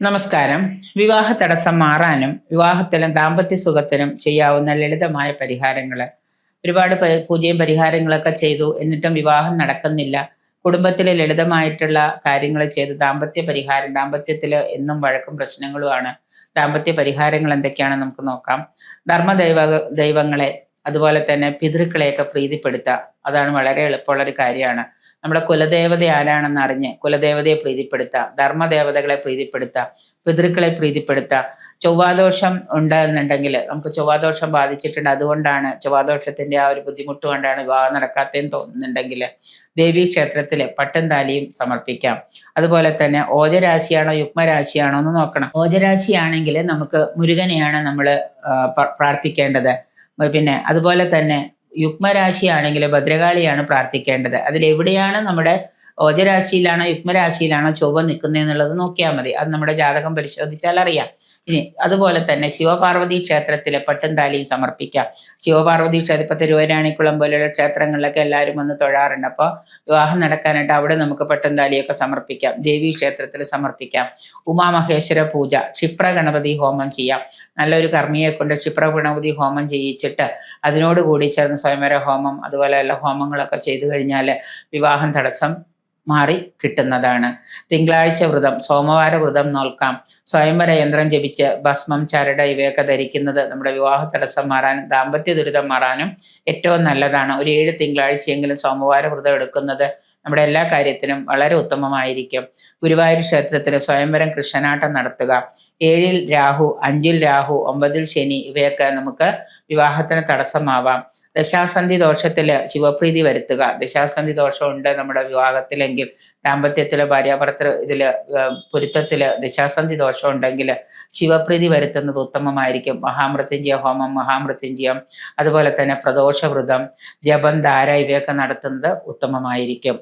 നമസ്കാരം. വിവാഹ തടസ്സം മാറാനും വിവാഹത്തിലും ദാമ്പത്യ സുഖത്തിനും ചെയ്യാവുന്ന ലളിതമായ പരിഹാരങ്ങൾ. ഒരുപാട് പൂജയും പരിഹാരങ്ങളൊക്കെ ചെയ്തു, എന്നിട്ടും വിവാഹം നടക്കുന്നില്ല. കുടുംബത്തിലെ ലളിതമായിട്ടുള്ള കാര്യങ്ങൾ ചെയ്ത് ദാമ്പത്യത്തിൽ എന്നും വഴക്കും പ്രശ്നങ്ങളുമാണ്. ദാമ്പത്യ പരിഹാരങ്ങൾ എന്തൊക്കെയാണെന്ന് നമുക്ക് നോക്കാം. ധർമ്മദൈവ ദൈവങ്ങളെ അതുപോലെ തന്നെ പിതൃക്കളെയൊക്കെ പ്രീതിപ്പെടുത്തുക. അതാണ് വളരെ എളുപ്പമുള്ളൊരു കാര്യമാണ്. നമ്മുടെ കുലദേവത ആരാണെന്ന് അറിഞ്ഞ് കുലദേവതയെ പ്രീതിപ്പെടുത്തുക, ധർമ്മദേവതകളെ പ്രീതിപ്പെടുത്തുക, പിതൃക്കളെ പ്രീതിപ്പെടുത്തുക. ചൊവ്വാദോഷം ഉണ്ട് എന്നുണ്ടെങ്കിൽ, നമുക്ക് ചൊവ്വാദോഷം ബാധിച്ചിട്ടുണ്ട്, അതുകൊണ്ടാണ് ചൊവ്വാദോഷത്തിന്റെ ആ ഒരു ബുദ്ധിമുട്ട് കൊണ്ടാണ് വിവാഹം നടക്കാത്തതെന്ന് തോന്നുന്നുണ്ടെങ്കിൽ ദേവീ ക്ഷേത്രത്തിൽ പട്ടും താലിയും സമർപ്പിക്കാം. അതുപോലെ തന്നെ ഓജരാശിയാണോ യുഗ്മരാശിയാണോ എന്ന് നോക്കണം. ഓജരാശിയാണെങ്കിൽ നമുക്ക് മുരുകനെയാണ് നമ്മൾ പ്രാർത്ഥിക്കേണ്ടത്. പിന്നെ അതുപോലെ തന്നെ യുഗ്മരാശിയാണെങ്കിൽ ഭദ്രകാളിയാണ് പ്രാർത്ഥിക്കേണ്ടത്. അതിലെവിടെയാണ് നമ്മുടെ ഓജരാശിയിലാണോ യുഗ്മരാശിയിലാണോ ചൊവ്വ നിൽക്കുന്നത് എന്നുള്ളത് നോക്കിയാൽ മതി. അത് നമ്മുടെ ജാതകം പരിശോധിച്ചാൽ അറിയാം. ഇനി അതുപോലെ തന്നെ ശിവപാർവതി ക്ഷേത്രത്തിലെ പട്ടും താലിയും സമർപ്പിക്കാം. ശിവപാർവതി ക്ഷേത്രം, ഇപ്പൊ തിരുവരാണിക്കുളം പോലെയുള്ള ക്ഷേത്രങ്ങളിലൊക്കെ എല്ലാവരും വന്ന് തൊഴാറുണ്ട്. അപ്പോൾ വിവാഹം നടക്കാനായിട്ട് അവിടെ നമുക്ക് പട്ടും താലിയൊക്കെ സമർപ്പിക്കാം. ദേവീ ക്ഷേത്രത്തിൽ സമർപ്പിക്കാം. ഉമാമഹേശ്വര പൂജ, ക്ഷിപ്ര ഗണപതി ഹോമം ചെയ്യാം. നല്ലൊരു കർമ്മിയെ കൊണ്ട് ക്ഷിപ്ര ഗണപതി ഹോമം ചെയ്യിച്ചിട്ട് അതിനോട് കൂടി ചേർന്ന് സ്വയംവര ഹോമം അതുപോലെയുള്ള ഹോമങ്ങളൊക്കെ ചെയ്തു കഴിഞ്ഞാൽ വിവാഹം തടസ്സം മാറി കിട്ടുന്നതാണ്. തിങ്കളാഴ്ച വ്രതം, സോമവാര വ്രതം നോൽക്കാം. സ്വയംവര യന്ത്രം ജപിച്ച് ഭസ്മം, ചരട് ഇവയൊക്കെ ധരിക്കുന്നത് നമ്മുടെ വിവാഹ തടസ്സം മാറാനും ദാമ്പത്യ ദുരിതം മാറാനും ഏറ്റവും നല്ലതാണ്. ഒരു 7 തിങ്കളാഴ്ചയെങ്കിലും സോമവാര വ്രതം എടുക്കുന്നത് നമ്മുടെ എല്ലാ കാര്യത്തിനും വളരെ ഉത്തമമായിരിക്കും. ഗുരുവായൂർ ക്ഷേത്രത്തിൽ സ്വയംവരം കൃഷ്ണനാട്ടം നടത്തുക. 7-ൽ രാഹു, 5-ൽ രാഹു, 9-ൽ ശനി, ഇവയൊക്കെ നമുക്ക് വിവാഹത്തിന് തടസ്സമാവാം. ദശാസന്ധി ദോഷത്തിൽ ശിവപ്രീതി വരുത്തുക. ദശാസന്ധി ദോഷമുണ്ട് നമ്മുടെ വിവാഹത്തിലെങ്കിൽ, ദാമ്പത്യത്തില് ഭാര്യാഭർത്തൃ ഇതില് പൊരുത്തത്തില് ദശാസന്ധി ദോഷം ഉണ്ടെങ്കിൽ ശിവപ്രീതി വരുത്തുന്നത് ഉത്തമമായിരിക്കും. മഹാമൃത്യുഞ്ജയ ഹോമം, മഹാമൃത്യുഞ്ജയം, അതുപോലെ തന്നെ പ്രദോഷവ്രതം, ജപം, ധാര ഇവയൊക്കെ നടത്തുന്നത് ഉത്തമമായിരിക്കും.